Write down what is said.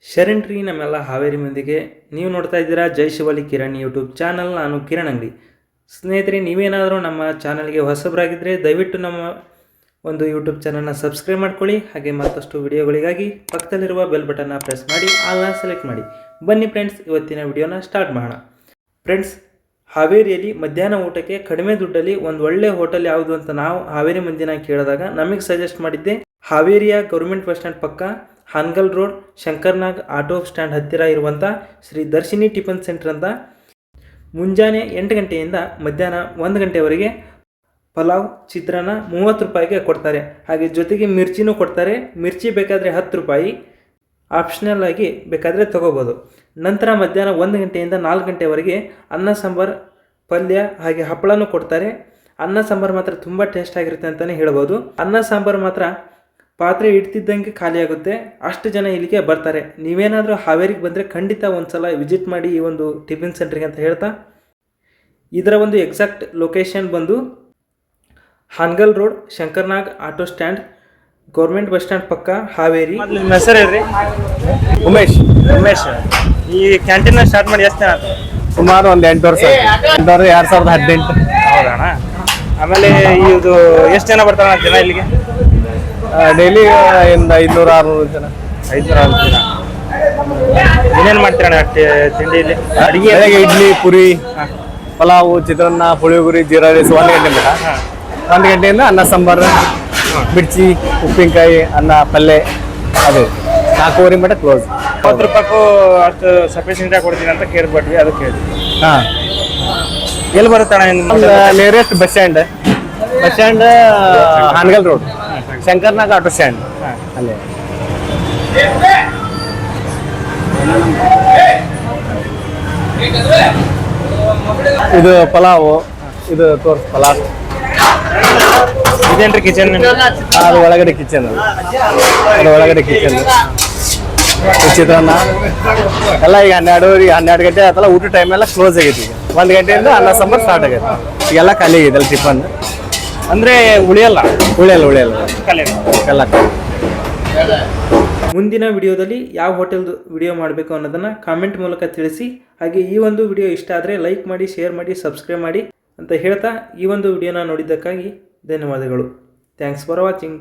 ಶರಣ್ ರೀ ನಮ್ಮೆಲ್ಲ ಹಾವೇರಿ ಮಂದಿಗೆ. ನೀವು ನೋಡ್ತಾ ಇದ್ದೀರಾ ಜೈ ಶಿವಲಿ ಕಿರಣ್ ಯೂಟ್ಯೂಬ್ ಚಾನಲ್. ನಾನು ಕಿರಣ್ ಅಂಗಡಿ. ಸ್ನೇಹಿತರೆ, ನೀವೇನಾದರೂ ನಮ್ಮ ಚಾನಲ್ಗೆ ಹೊಸಬರಾಗಿದ್ದರೆ ದಯವಿಟ್ಟು ನಮ್ಮ ಒಂದು ಯೂಟ್ಯೂಬ್ ಚಾನಲ್ನ ಸಬ್ಸ್ಕ್ರೈಬ್ ಮಾಡ್ಕೊಳ್ಳಿ. ಹಾಗೆ ಮತ್ತಷ್ಟು ವಿಡಿಯೋಗಳಿಗಾಗಿ ಪಕ್ಕದಲ್ಲಿರುವ ಬೆಲ್ ಬಟನ್ನ ಪ್ರೆಸ್ ಮಾಡಿ ಆಲ್ನ ಸೆಲೆಕ್ಟ್ ಮಾಡಿ. ಬನ್ನಿ ಫ್ರೆಂಡ್ಸ್, ಇವತ್ತಿನ ವಿಡಿಯೋನ ಸ್ಟಾರ್ಟ್ ಮಾಡೋಣ. ಫ್ರೆಂಡ್ಸ್, ಹಾವೇರಿಯಲ್ಲಿ ಮಧ್ಯಾಹ್ನ ಊಟಕ್ಕೆ ಕಡಿಮೆ ದುಡ್ಡಲ್ಲಿ ಒಂದು ಒಳ್ಳೆ ಹೋಟೆಲ್ ಯಾವುದು ಅಂತ ನಾವು ಹಾವೇರಿ ಮಂದಿನ ಕೇಳಿದಾಗ ನಮಗೆ ಸಜೆಸ್ಟ್ ಮಾಡಿದ್ದೆ ಹಾವೇರಿಯ ಗೌರ್ಮೆಂಟ್ ಬಸ್ ಸ್ಟ್ಯಾಂಡ್ ಪಕ್ಕ Hanagal road Shankarnag auto stand ಹತ್ತಿರ ಇರುವಂಥ ಶ್ರೀ ದರ್ಶಿನಿ ಟಿಫನ್ ಸೆಂಟರ್ ಅಂತ. ಮುಂಜಾನೆ 8 ಗಂಟೆಯಿಂದ ಮಧ್ಯಾಹ್ನ 1 ಗಂಟೆವರೆಗೆ ಪಲಾವ್ ಚಿತ್ರಾನ್ನ 30 ರೂಪಾಯಿಗೆ ಕೊಡ್ತಾರೆ. ಹಾಗೆ ಜೊತೆಗೆ ಮಿರ್ಚಿನೂ ಕೊಡ್ತಾರೆ. ಮಿರ್ಚಿ ಬೇಕಾದರೆ 10 ರೂಪಾಯಿ, ಆಪ್ಷನಲ್ ಆಗಿ ಬೇಕಾದರೆ ತೊಗೋಬೋದು. ನಂತರ ಮಧ್ಯಾಹ್ನ 1 ಗಂಟೆಯಿಂದ 4 ಗಂಟೆವರೆಗೆ ಅನ್ನ ಸಾಂಬಾರು, ಪಲ್ಯ ಹಾಗೆ ಹಪ್ಪಳನೂ ಕೊಡ್ತಾರೆ. ಅನ್ನ ಸಾಂಬಾರು ಮಾತ್ರ ತುಂಬ ಟೇಸ್ಟ್ ಆಗಿರುತ್ತೆ ಅಂತಲೇ ಹೇಳ್ಬೋದು. ಅನ್ನ ಸಾಂಬಾರು ಮಾತ್ರ ಪಾತ್ರೆ ಇಡ್ತಿದ್ದಂಗೆ ಖಾಲಿ ಆಗುತ್ತೆ, ಅಷ್ಟು ಜನ ಇಲ್ಲಿಗೆ ಬರ್ತಾರೆ. ನೀವೇನಾದರೂ ಹಾವೇರಿಗೆ ಬಂದರೆ ಖಂಡಿತ ಒಂದು ಸಲ ವಿಸಿಟ್ ಮಾಡಿ ಈ ಒಂದು ಟಿಫಿನ್ ಸೆಂಟ್ರಿಗೆ ಅಂತ ಹೇಳ್ತಾ, ಇದರ ಒಂದು ಎಕ್ಸಾಕ್ಟ್ ಲೊಕೇಶನ್ ಬಂದು Hanagal road Shankarnag auto stand government bus stand ಪಕ್ಕ ಹಾವೇರಿ. ನಿಮ್ಮ ಹೆಸರು ಹೇಳ್ರಿ? ಉಮೇಶ್. ಈ ಕ್ಯಾಂಟೀನ್ ಸ್ಟಾರ್ಟ್ ಮಾಡಿ ಎಷ್ಟು ದಿನ ಆಯ್ತು? ಸುಮಾರು ಒಂದು 8 ವರ್ಷ. 2018. ಹೌದಣ್ಣ. ಆಮೇಲೆ ಇದು ಎಷ್ಟು ಜನ ಬರ್ತಾರ ಜನ ಇಲ್ಲಿಗೆ? ಡೈಲಿ ಇಂದ 500-600 ಜನ. 500 ಜನ. ಏನೇನು ಮಾಡ್ತೀರಣ್ಣ ತಿಂಡಿಯಲ್ಲಿ? ಅಡಿಗೆ ಇಡ್ಲಿ, ಪುರಿ, ಪಲಾವು, ಚಿತ್ರಾನ್ನ, ಪುಳಿಯೋಗರೆ, ಜೀರಾ ರೈಸ್ 1 ಗಂಟೆ ಮಟ. 1 ಗಂಟೆಯಿಂದ ಅನ್ನ ಸಾಂಬಾರು, ಮಿರ್ಚಿ, ಉಪ್ಪಿನಕಾಯಿ, ಅನ್ನ, ಪಲ್ಯ, ಅದೇ 4:15 ಮಟ ಕ್ಲೋಸ್. 30 ರೂಪಾಯಿಗೂ ಅಷ್ಟು ಸಫಿಷಿಯೆಂಟ್ ಆಗಿ ಕೊಡ್ತೀನಿ ಅಂತ ಕೇಳ್ಬಿಟ್ವಿ, ಅದಕ್ಕೆ ಹೇಳಿ. ಹಾಂ, ಎಲ್ಲಿ ಬರುತ್ತಣ್ಣ? Nearest bus stand Hangal road Shankarnag auto stand ಅಲ್ಲೇ. ಇದು ಪಲಾವು, ಇದು ತೋರ್ಸ್ ಪಲಾವ್. ಇದೇನ್ರಿ ಕಿಚನ್? ಅದು ಒಳಗಡೆ ಕಿಚನ್, ಚಿತ್ರಾನ್ನ ಎಲ್ಲ. ಈಗ 12 ಗಂಟೆ ಆಯ್ತಲ್ಲ, ಊಟ ಟೈಮ್ ಎಲ್ಲ ಕ್ಲೋಸ್ ಆಗೈತಿ. ಈಗ 1 ಗಂಟೆಯಿಂದ ಅನ್ನ ಸಾಂಬಾರು ಸ್ಟಾರ್ಟ್ ಆಗೈತೆ. ಈಗೆಲ್ಲ ಖಾಲಿ ಆಗಿದೆ ಟಿಫನ್. ಅಂದರೆ ಉಳಿಯಲ್ಲ ಎಲ್ಲ. ಮುಂದಿನ ವಿಡಿಯೋದಲ್ಲಿ ಯಾವ ಹೋಟೆಲ್ದು ವಿಡಿಯೋ ಮಾಡಬೇಕು ಅನ್ನೋದನ್ನು ಕಾಮೆಂಟ್ ಮೂಲಕ ತಿಳಿಸಿ. ಹಾಗೆ ಈ ಒಂದು ವಿಡಿಯೋ ಇಷ್ಟ ಆದರೆ ಲೈಕ್ ಮಾಡಿ, ಶೇರ್ ಮಾಡಿ, ಸಬ್ಸ್ಕ್ರೈಬ್ ಮಾಡಿ ಅಂತ ಹೇಳ್ತಾ ಈ ಒಂದು ವಿಡಿಯೋನ ನೋಡಿದ್ದಕ್ಕಾಗಿ ಧನ್ಯವಾದಗಳು. Thanks for watching.